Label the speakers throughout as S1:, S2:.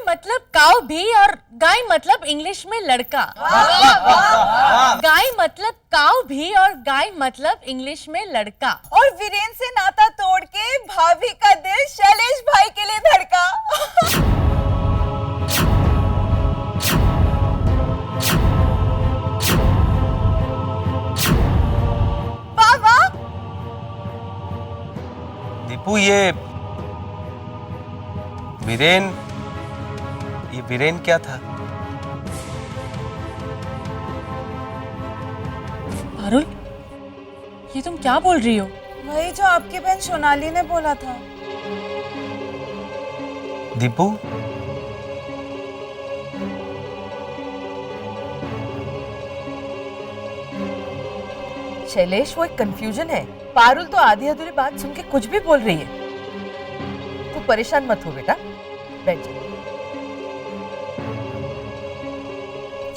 S1: मतलब काऊ भी और गाय मतलब इंग्लिश में लड़का। गाय मतलब काऊ भी और गाय मतलब इंग्लिश में लड़का।
S2: और वीरेन से नाता तोड़ के भाभी का दिल शैलेश भाई के लिए धड़का। वाह वाह।
S3: दीपू ये वीरेन क्या था?
S1: पारुल, ये तुम क्या बोल रही हो?
S2: वही जो आपकी बहन सोनाली ने बोला था।
S3: दीपू
S2: शैलेश, वो एक कंफ्यूजन है। पारुल तो आधी अधूरी बात सुन के कुछ भी बोल रही है। तू परेशान मत हो बेटा, बैठ जा।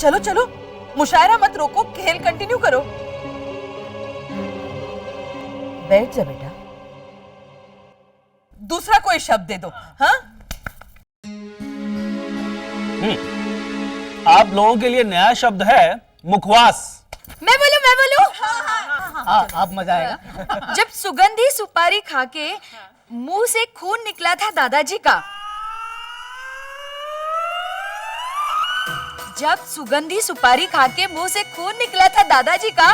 S2: चलो चलो, मुशायरा मत रोको, खेल कंटिन्यू करो। बैठ जा बेटा। दूसरा कोई शब्द दे दो। हाँ,
S4: आप लोगों के लिए नया शब्द है मुखवास।
S5: मैं बोलूं।
S6: हाँ, अब मजा आएगा।
S5: जब सुगंधी सुपारी खाके मुंह से खून निकला था दादाजी का, जब सुगंधी सुपारी खाके मुंह से खून निकला था दादाजी का,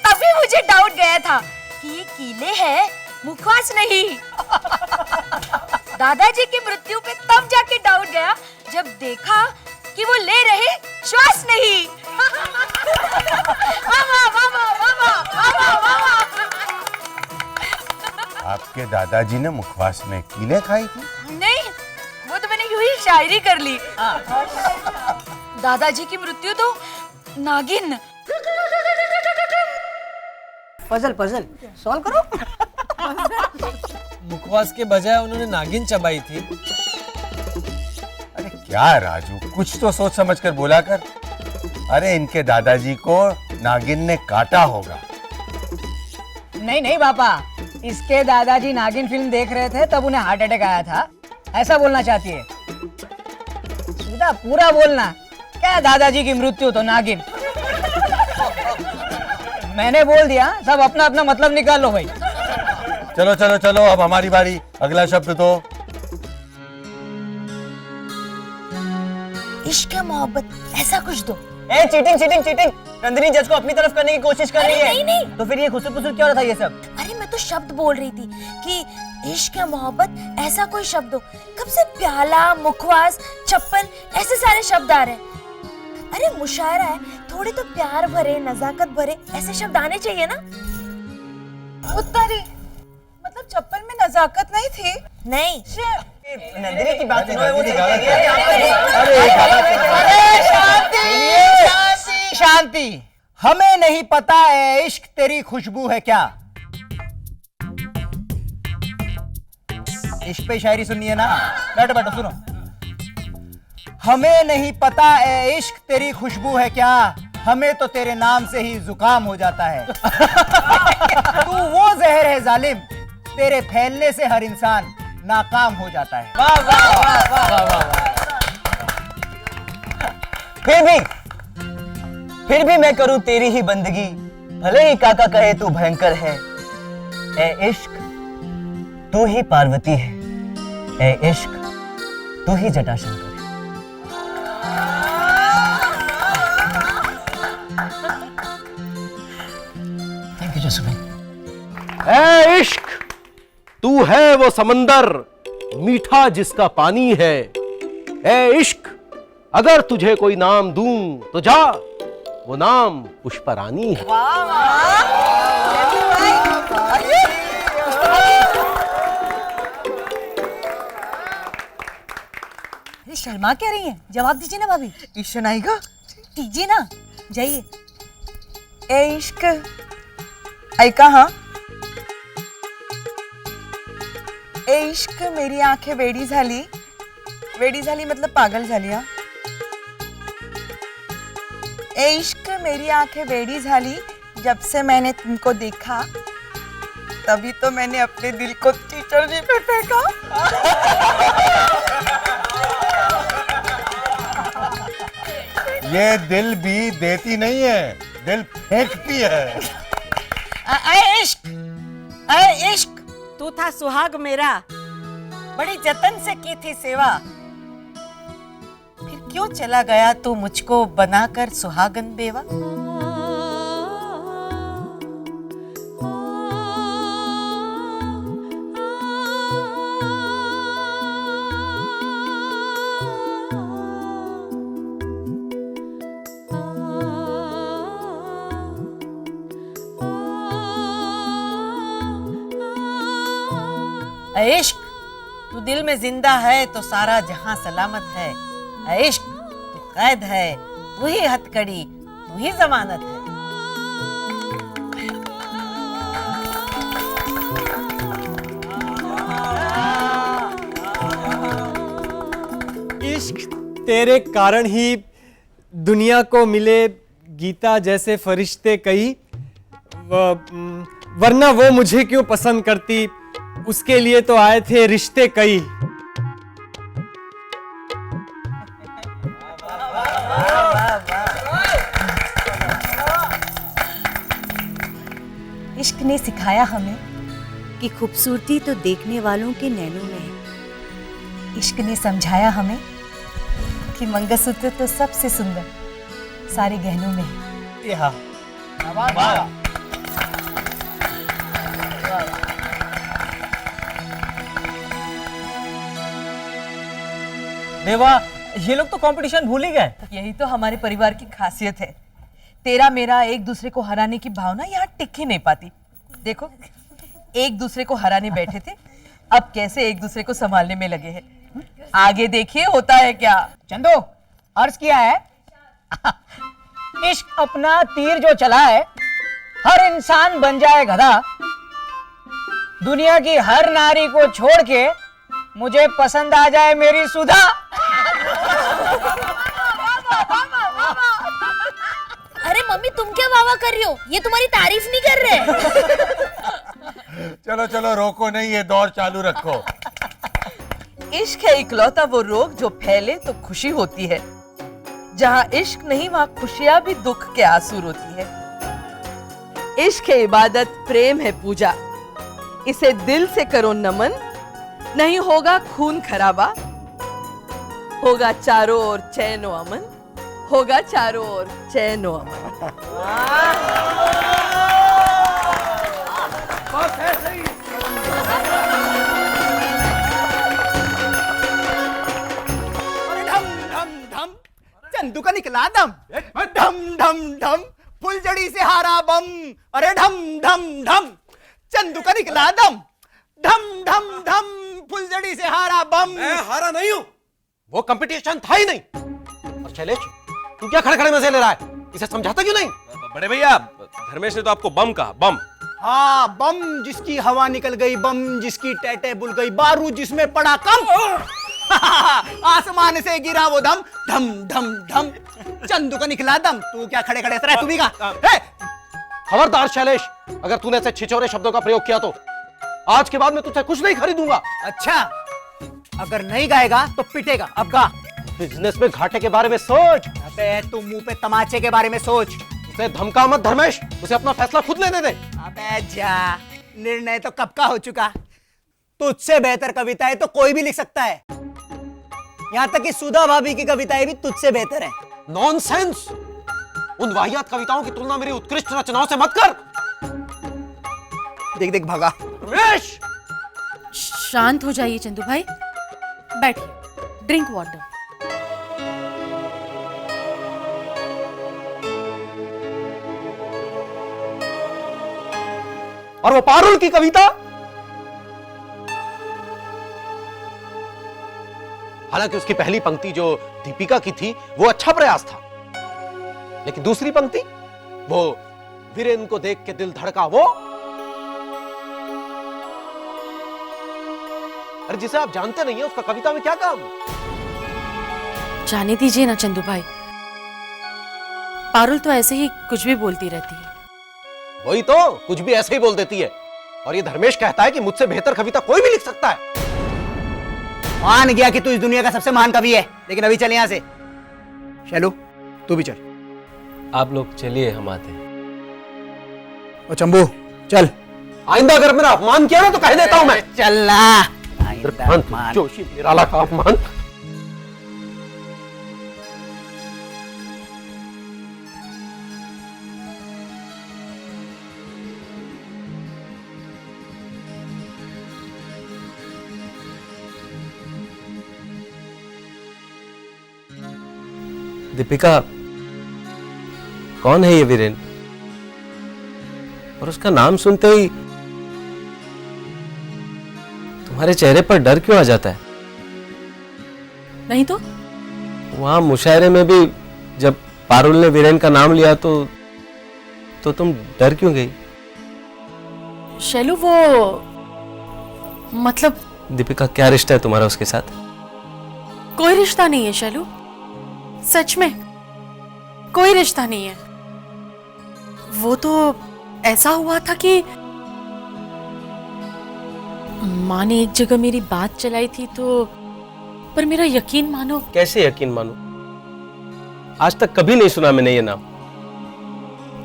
S5: तभी मुझे डाउट गया था कि ये कीले हैं, मुखवास नहीं। दादाजी की मृत्यु पे तब जाके डाउट गया जब देखा कि वो ले रहे श्वास नहीं।
S3: आपके दादाजी ने मुखवास में कीले खाई थी?
S5: नहीं, वो तो मैंने यूं ही शायरी कर ली। दादाजी की मृत्यु तो नागिन।
S6: पजल सॉल्व करो।
S7: मुखवास के बजाय उन्होंने नागिन चबाई थी।
S3: अरे क्या राजू, कुछ तो सोच समझ कर बोला कर। अरे इनके दादाजी को नागिन ने काटा होगा।
S6: नहीं पापा, इसके दादाजी नागिन फिल्म देख रहे थे तब उन्हें हार्ट अटैक आया था, ऐसा बोलना चाहती है। सीधा पूरा बोलना। क्या दादाजी की मृत्यु तो नागिन। मैंने बोल दिया, सब अपना अपना मतलब निकाल लो भाई।
S3: चलो चलो चलो, अब हमारी बारी। अगला शब्द दो।
S5: इश्क मोहब्बत ऐसा कुछ दो।
S6: ए, चीटिंग। नंदिनी जज को अपनी तरफ करने की कोशिश कर रही है।
S5: नहीं।
S6: तो फिर ये खुसर-पुसर क्यों हो रहा था ये सब?
S5: अरे मैं तो शब्द बोल रही थी कि इश्क या मोहब्बत ऐसा कोई शब्द हो। कब से प्याला, मुखवास, चप्पल ऐसे सारे शब्द आ रहे हैं। अरे मुशायरा है, थोड़े तो प्यार भरे, नजाकत भरे ऐसे शब्द आने चाहिए ना।
S2: उत्तरी मतलब चप्पल में नजाकत नहीं थी?
S5: नहीं,
S6: नंदिनी की बात सुनो। शांति। हमें नहीं पता है इश्क तेरी खुशबू है क्या। इश्क पे शायरी सुननी है ना? बैठो सुनो। हमें नहीं पता है इश्क तेरी खुशबू है क्या, हमें तो तेरे नाम से ही जुकाम हो जाता है। तू वो जहर है जालिम, तेरे फैलने से हर इंसान नाकाम हो जाता है। वाह वाह वाह वाह वाह। फिर भी मैं करूं तेरी ही बंदगी, भले ही काका कहे तू भयंकर है। ए इश्क तू ही पार्वती है, ए इश्क तू ही जटाशंकर है। Thank you Josephine.
S4: ए इश्क तू है वो समंदर, मीठा जिसका पानी है। ए इश्क अगर तुझे कोई नाम दूं तो जा, वो नाम पुष्परानी है।
S2: शर्मा क्या रही हैं? जवाब दीजिए ना भाभी। ईशन आएगा, दीजिए ना, जाइए। ए इश्क ऐका हाँ, ए इश्क मेरी आंखें वेडी झाली मतलब पागल झाली। हा, ए इश्क मेरी आंखें वेडी झाली, जब से मैंने तुमको देखा तभी तो मैंने अपने दिल को टीचर जी पे फेंका।
S3: ये दिल भी देती नहीं है, दिल फेंकती है।
S2: अरे इश्क, तू था सुहाग मेरा, बड़ी जतन से की थी सेवा, फिर क्यों चला गया तू मुझको बनाकर सुहागन बेवा? इश्क, तू दिल में जिंदा है तो सारा जहां सलामत है। इश्क, तू कैद है, तू ही हथकड़ी, तू ही जमानत है।
S7: इश्क तेरे कारण ही दुनिया को मिले गीता जैसे फरिश्ते कई, वरना वो मुझे क्यों पसंद करती, उसके लिए तो आए थे रिश्ते कई।
S2: इश्क ने सिखाया हमें कि खूबसूरती तो देखने वालों के नैनों में है। इश्क ने समझाया हमें कि मंगलसूत्र तो सबसे सुंदर सारे गहनों में है।
S6: हाँ।
S8: देवा, ये लोग तो कंपटीशन भूल ही गए।
S1: यही तो हमारे परिवार की खासियत है। तेरा मेरा एक दूसरे को हराने की भावना यहाँ टिक ही नहीं पाती। देखो, एक दूसरे को हराने बैठे थे, अब कैसे एक दूसरे को संभालने में लगे हैं। आगे देखिए होता है क्या।
S6: चंदू, अर्ज किया है इश्क अपना तीर जो चला है, हर इंसान बन जाए गधा, दुनिया की हर नारी को छोड़ के मुझे पसंद आ जाए मेरी सुधा।
S5: अरे मम्मी, तुम क्या वाह कर रही हो? ये तुम्हारी तारीफ नहीं कर रहे।
S3: चलो चलो, रोको नहीं, ये दौर चालू रखो।
S1: इश्क है इकलौता वो रोग जो फैले तो खुशी होती है। जहाँ इश्क नहीं वहाँ खुशियां भी दुख के आंसू रोती है। इश्क है इबादत, प्रेम है पूजा, इसे दिल से करो नमन, नहीं होगा खून खराबा, होगा चारों ओर चैन व अमन, होगा चारों ओर चैन व अमन।
S6: चंदू का निकला दम, धम धम धम, फुलझड़ी से हारा बम। अरे ढम ढम ढम, चंदू का निकला दम, धम धम धम, फुलझड़ी से हारा बम।
S4: मैं हारा नहीं हूं, वो कंपटीशन था ही नहीं। और शैलेश, तू क्या खड़े खड़े मजे ले रहा है? इसे समझाता क्यों नहीं?
S9: बड़े भैया, धर्मेश ने तो आपको बम कहा, बम।
S6: हाँ, बम जिसकी हवा निकल गई, बम जिसकी टैटे बुल गई, बारूद जिसमें पड़ा कम, आसमान से गिरा वो दम, धम धम धम, चंदू का निकला दम। तू क्या खड़े खड़े रहा, तू भी का?
S4: खबरदार शैलेश, अगर तूने ऐसे छिछोरे शब्दों का प्रयोग किया तो आज के बाद मैं तुझसे कुछ नहीं खरीदूंगा।
S6: अच्छा, अगर नहीं गाएगा तो पिटेगा। अब गा।
S4: बिजनेस में घाटे के बारे में सोच।
S6: अबे तू मुंह पे तमाचे के बारे में सोच।
S4: उसे धमका मत धर्मेश, उसे अपना फैसला खुद लेने दे।
S6: अबे जा, निर्णय तो कब का हो चुका। तुझसे बेहतर कविताएं तो कोई भी लिख सकता है, यहाँ तक कि सुधा भाभी की कविताएं भी तुझसे बेहतर हैं।
S4: नॉनसेंस! उन वाहियात कविताओं की तुलना मेरी उत्कृष्ट रचनाओं से मत कर।
S6: देख देख भागा।
S4: रमेश!
S5: शांत हो जाइए चंदू भाई, बैठिए, ड्रिंक वाटर।
S4: और वो पारुल की कविता, हालांकि उसकी पहली पंक्ति जो दीपिका की थी वो अच्छा प्रयास था, लेकिन दूसरी पंक्ति, वो वीरेन को देख के दिल धड़का, वो अरे जिसे आप जानते नहीं है उसका कविता में क्या काम?
S5: जाने दीजिए ना चंदू भाई, पारुल तो ऐसे ही कुछ भी बोलती रहती है।
S4: वही तो, कुछ भी ऐसे ही बोल देती है। और ये धर्मेश कहता है कि मुझसे बेहतर कविता कोई भी लिख सकता है।
S6: मान गया कि तू इस दुनिया का सबसे महान कवि है, लेकिन अभी चल यहां से। शैलू, तू भी चल।
S9: आप लोग चलिए, हम आते हैं।
S6: और चंबू चल।
S4: आइंदा अगर मेरा अपमान किया ना तो कह देता हूं मैं।
S6: चलना
S4: जोशी निराला का अपमान।
S9: दीपिका, कौन है ये वीरेन? और उसका नाम सुनते ही तुम्हारे चेहरे पर डर क्यों आ जाता है?
S1: नहीं तो
S9: वहां मुशायरे में भी जब पारुल ने वीरेन का नाम लिया तो तुम डर क्यों गई?
S1: शैलू, वो मतलब
S9: दीपिका, क्या रिश्ता है तुम्हारा उसके साथ?
S1: कोई रिश्ता नहीं है शैलू, सच में कोई रिश्ता नहीं है। वो तो ऐसा हुआ था कि माँ ने एक जगह मेरी बात चलाई थी, तो पर मेरा यकीन मानो।
S9: कैसे यकीन मानो? आज तक कभी नहीं सुना मैंने ये नाम।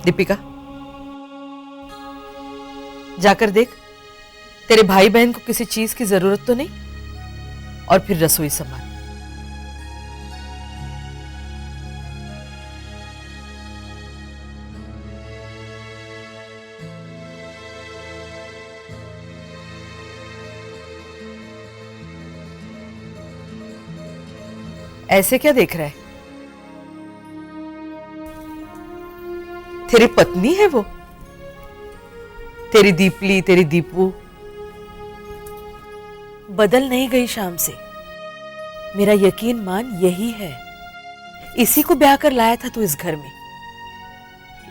S1: दीपिका, जाकर देख तेरे भाई बहन को किसी चीज की जरूरत तो नहीं, और फिर रसोई संभाल। ऐसे क्या देख रहा है? तेरी पत्नी है वो, तेरी दीपली, तेरी दीपू। बदल नहीं गई शाम से। मेरा यकीन मान, यही है। इसी को ब्याह कर लाया था तू इस घर में।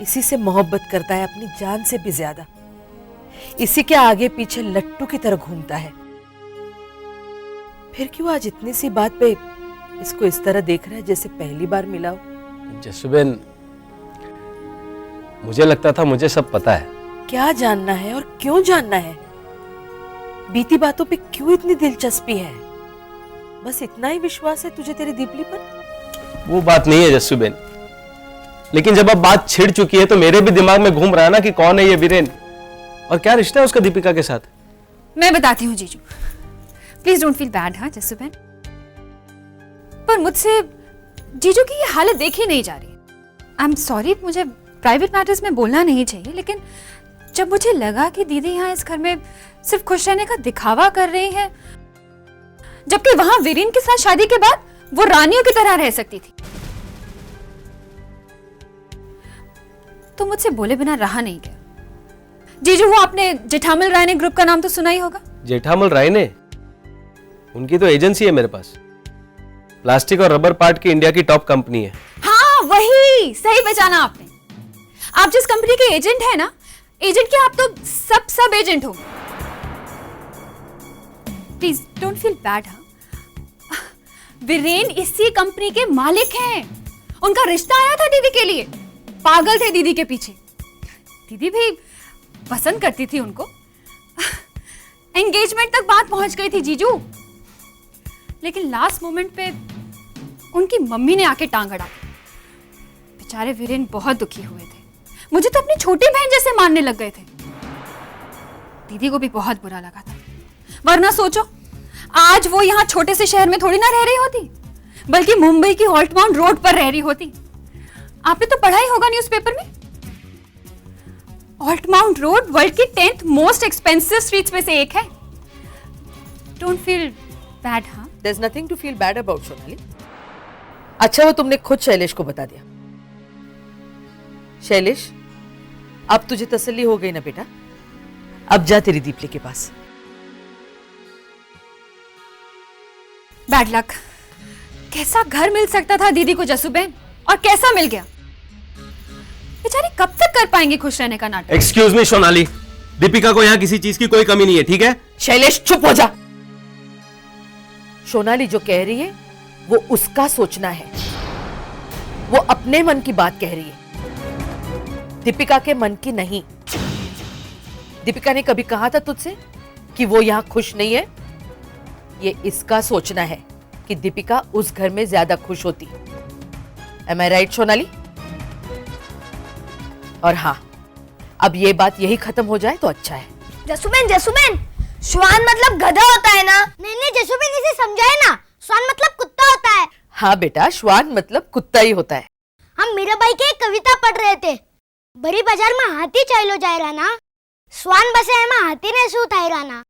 S1: इसी से मोहब्बत करता है अपनी जान से भी ज्यादा। इसी के आगे पीछे लट्टू की तरह घूमता है। फिर क्यों आज इतनी सी बात पे इसको इस तरह देख रहा है जैसे पहली बार मिला हो?
S9: जसुबेन, मुझे लगता था मुझे सब पता है।
S1: क्या जानना है और क्यों जानना है? बीती बातों पे क्यों इतनी दिलचस्पी है? बस इतना ही विश्वास है तुझे तेरी दीपली पर?
S9: वो बात नहीं है जस्सुबेन, लेकिन जब अब बात छिड़ चुकी है तो मेरे भी दिमाग में घूम रहा है ना कि कौन है ये वीरेन और क्या रिश्ता है उसका दीपिका के साथ।
S10: मैं बताती हूँ जीजू, प्लीज डोंट फील बैड। हाँ जस्सुबेन, पर मुझसे जीजू की ये हालत देखी नहीं जा रही। आई एम सॉरी, मुझे प्राइवेट मैटर्स में बोलना नहीं चाहिए, लेकिन जब मुझे लगा कि दीदी यहाँ इस घर में सिर्फ खुश रहने का दिखावा कर रही है, जबकि वहां वीरेन के साथ शादी के बाद वो रानियों की तरह रह सकती थी, तो मुझसे बोले बिना रहा नहीं गया। जीजू, वो आपने जेठामल राय ग्रुप का नाम तो सुना ही होगा।
S9: जेठामल राय ने? उनकी तो एजेंसी है मेरे पास, प्लास्टिक और रबर पार्ट की इंडिया की टॉप कंपनी है।
S10: हाँ वही, सही पहचाना आपने। आप जिस कंपनी के एजेंट है ना, एजेंट के आप तो सब एजेंट हो। Please don't feel bad. हाँ, वीरेन इसी कंपनी के मालिक हैं। उनका रिश्ता आया था दीदी के लिए, पागल थे दीदी के पीछे। दीदी भी पसंद करती थी उनको। एंगेजमेंट तक बात पहुंच गई थी जीजू, लेकिन लास्ट मोमेंट पे उनकी मम्मी ने आके टांग अड़ा। बेचारे वीरेन बहुत दुखी हुए थे, मुझे तो अपनी छोटी बहन जैसे मानने लग गए थे। दीदी को भी बहुत बुरा लगा था, वरना सोचो आज वो यहाँ छोटे से शहर में थोड़ी ना रह रही होती, बल्कि मुंबई की ऑल्टमाउंट रोड पर रह रही होती। आपने तो पढ़ा ही होगा न्यूज़पेपर में, ऑल्टमाउंट रोड वर्ल्ड की 10th मोस्ट एक्सपेंसिव स्ट्रीट्स में से एक है। Don't feel bad. हाँ,
S1: There's nothing to feel bad about, Sonali. अच्छा वो तुमने खुद शैलेश को बता दिया। शैलेश, अब तुझे तसल्ली हो गई ना बेटा? अब जा तेरी दीपली के पास।
S10: Bad luck. कैसा घर मिल सकता था दीदी को जस्सुबेन, और कैसा मिल गया। बेचारी कब तक कर पाएंगे खुश रहने का नाटक।
S9: एक्सक्यूज मी सोनाली, दीपिका को यहाँ किसी चीज की कोई कमी नहीं है, ठीक है?
S1: शैलेश चुप हो जा। सोनाली जो कह रही है वो उसका सोचना है, वो अपने मन की बात कह रही है, दीपिका के मन की नहीं। दीपिका ने कभी कहा था तुझसे कि वो यहां खुश नहीं है? ये इसका सोचना है कि दीपिका उस घर में ज्यादा खुश होती। Am I right, Sonali? और हाँ, अब ये बात यही खत्म हो जाए तो अच्छा है।
S5: जसुबेन, श्वान मतलब गधा होता है ना? नहीं, जसुबेन इसे समझाए ना, श्वान मतलब कुत्ता होता है।
S1: हाँ बेटा, श्वान मतलब कुत्ता ही होता है।
S5: हम मीराबाई की एक कविता पढ़ रहे थे। बड़ी बाजार में हाथी चालो जाए राना, श्वान बसे है में हाथी ने सू थाई राना।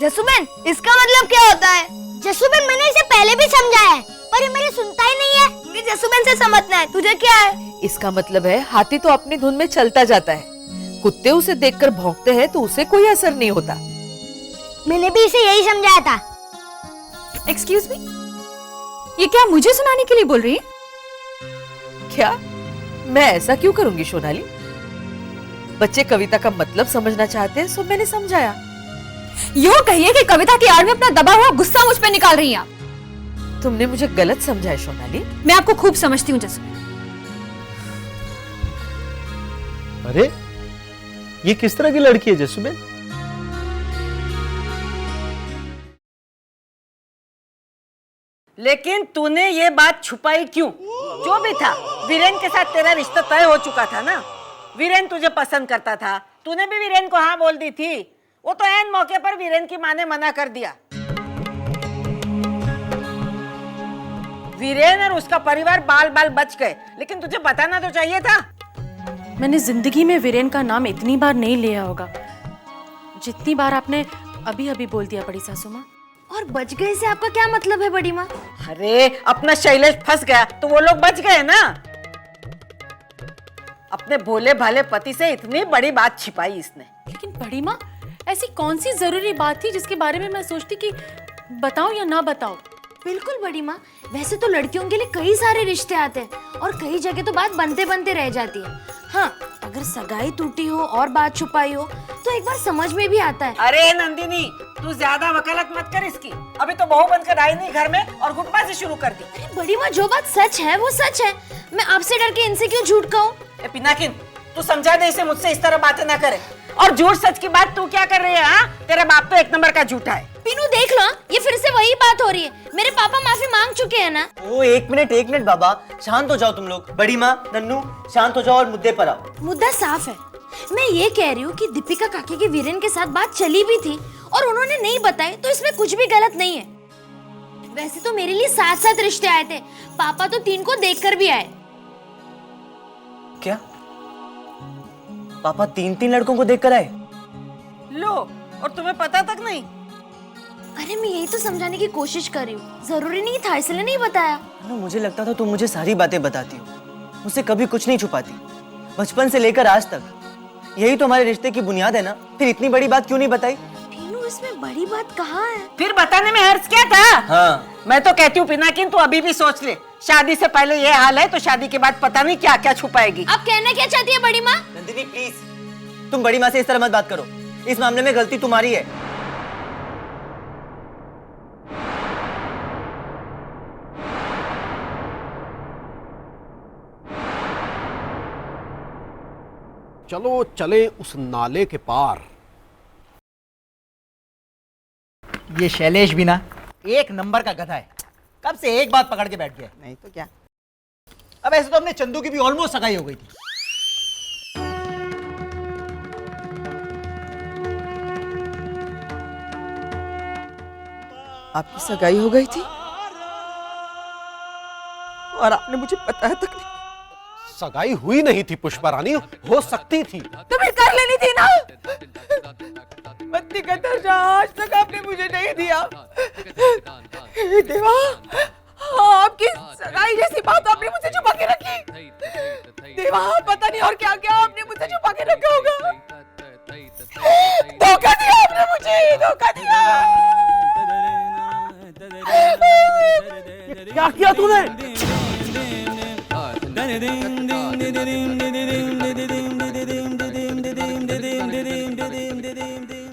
S5: जसुबेन, इसका मतलब क्या होता है? जसुबेन, मैंने इसे पहले भी समझाया है, पर ये मेरी सुनता ही नहीं है। मुझे जसुबेन से समझना है, तुझे क्या है?
S1: इसका मतलब है हाथी तो अपनी धुन में चलता जाता है, कुत्ते उसे देखकर भौंकते हैं तो उसे कोई असर नहीं होता।
S5: मैंने भी इसे यही समझाया था।
S10: एक्सक्यूज मी, ये क्या मुझे सुनाने के लिए बोल रही है?
S1: क्या? मैं ऐसा क्यों करूंगी सोनाली? बच्चे कविता का मतलब समझना चाहते हैं, सो मैंने समझाया।
S10: यूं कहिए कि कविता की आड़ में अपना दबा हुआ गुस्सा मुझ पे निकाल रही हैं आप।
S1: तुमने मुझे गलत समझा है सोनाली।
S10: मैं आपको खूब समझती हूँ जसुबेन।
S9: अरे ये किस तरह की लड़की है जसुबेन?
S11: लेकिन तूने ये बात छुपाई क्यों? जो भी था, वीरेन के साथ तेरा रिश्ता तय हो चुका था ना। वीरेन तुझे पसंद करता था, तूने भी वीरेन को हाँ बोल दी थी। वो तो ऐन मौके पर वीरेन की माँ ने मना कर दिया। वीरेन और उसका परिवार बाल बाल बच गए, लेकिन तुझे बताना तो चाहिए था।
S12: मैंने जिंदगी में वीरेन का नाम इतनी बार नहीं लिया होगा जितनी बार आपने अभी अभी बोल दिया बड़ी सासू माँ।
S5: और बच गए से आपका क्या मतलब है बड़ी माँ?
S11: अरे अपना शैलेश फंस गया तो वो लोग बच गए ना। अपने भोले भाले पति से इतनी बड़ी बात छिपाई इसने।
S12: लेकिन बड़ी माँ, ऐसी कौन सी जरूरी बात थी जिसके बारे में मैं सोचती कि बताऊं या ना बताऊं?
S5: बिल्कुल बड़ी माँ, वैसे तो लड़कियों के लिए कई सारे रिश्ते आते हैं और कई जगह तो बात बनते बनते रह जाती है। हाँ, अगर सगाई टूटी हो और बात छुपाई हो तो एक बार समझ में भी आता है।
S11: अरे नंदिनी, तू ज्यादा वकालत मत कर इसकी। अभी तो बहू बनकर आई नहीं घर में और गुटबाजी शुरू कर दी।
S5: अरे बड़ी माँ, जो बात सच है वो सच है। मैं आपसे डर के इनसे क्यों झूठ कहूँ?
S11: पिनाकिन, तू समझा दे इसे, मुझसे इस तरह बातें ना करे। और झूठ सच की बात तू क्या कर रही है? हाँ, तेरा बाप तो एक नंबर का झूठा है।
S5: पीनू देख लो, ये फिर से वही बात हो रही है। मेरे पापा माफी मांग चुके हैं ना।
S8: ओ एक मिनट बाबा, शांत हो जाओ तुम लोग। बड़ी माँ, नन्नू, शांत हो जाओ और मुद्दे पर आओ।
S5: मुद्दा साफ है। मैं ये कह रही हूँ कि दीपिका काकी की वीरेन के साथ बात चली भी थी और उन्होंने नहीं बताई, तो इसमें कुछ भी गलत नहीं है। वैसे तो मेरे लिए 7-7 रिश्ते आए थे, पापा तो 3 को देखकर भी आए।
S8: क्या? पापा 3 लड़कों को देखकर आए?
S11: लो, और तुम्हें पता तक नहीं?
S5: अरे मैं यही तो समझाने की कोशिश कर रही हूँ, जरूरी नहीं था इसलिए नहीं बताया।
S8: मुझे लगता था तुम मुझे सारी बातें बताती हो, मुझसे कभी कुछ नहीं छुपाती, बचपन से लेकर आज तक। यही तो हमारे रिश्ते की बुनियाद है ना। फिर इतनी बड़ी बात क्यों नहीं बताई?
S5: पीनू, इसमें बड़ी बात कहाँ है?
S11: फिर बताने में हर्ज क्या था?
S8: हाँ,
S11: मैं तो कहती हूँ पिनाकिन, तू अभी भी सोच ले। शादी से पहले ये हाल है तो शादी के बाद पता नहीं क्या क्या छुपाएगी।
S5: आप कहना क्या चाहती है बड़ी माँ?
S8: नंदिनी प्लीज, तुम बड़ी माँ से इस तरह मत बात करो। इस मामले में गलती तुम्हारी है।
S4: चलो चले उस नाले के पार।
S6: ये शैलेश भी ना एक नंबर का गधा है। कब से एक बात पकड़ के बैठ गया। नहीं तो क्या। अब ऐसे तो हमने चंदू की भी ऑलमोस्ट सगाई हो गई थी।
S1: आपकी सगाई हो गई थी और आपने मुझे बताया तक नहीं।
S4: सगाई हुई नहीं थी पुष्पा रानी, हो सकती थी।
S1: तो फिर कर लेनी थी ना। पत्नी का दर्जा आज तक आपने मुझे नहीं दिया। हे देवा, आपकी सगाई जैसी बात आपने मुझसे छुपा के रखी। देवा, पता नहीं और क्या क्या आपने मुझसे छुपा के रखा होगा। धोखा दिया आपने मुझे, धोखा दिया।
S4: क्या किया तूने?